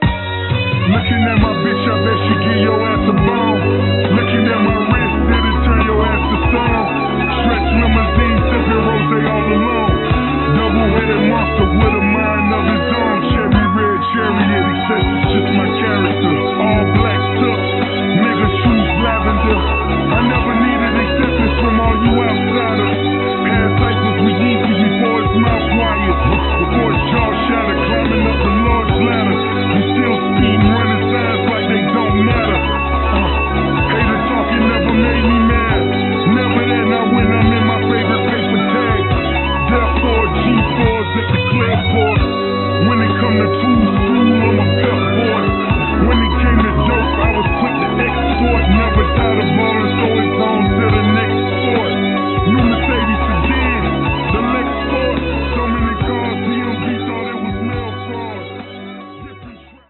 Looking at my bitch, I bet she give your ass a bone. Looking at my wrist, it'll turn your ass to stone. Stretch limousine, sipping rosé all alone. Double-headed monster with a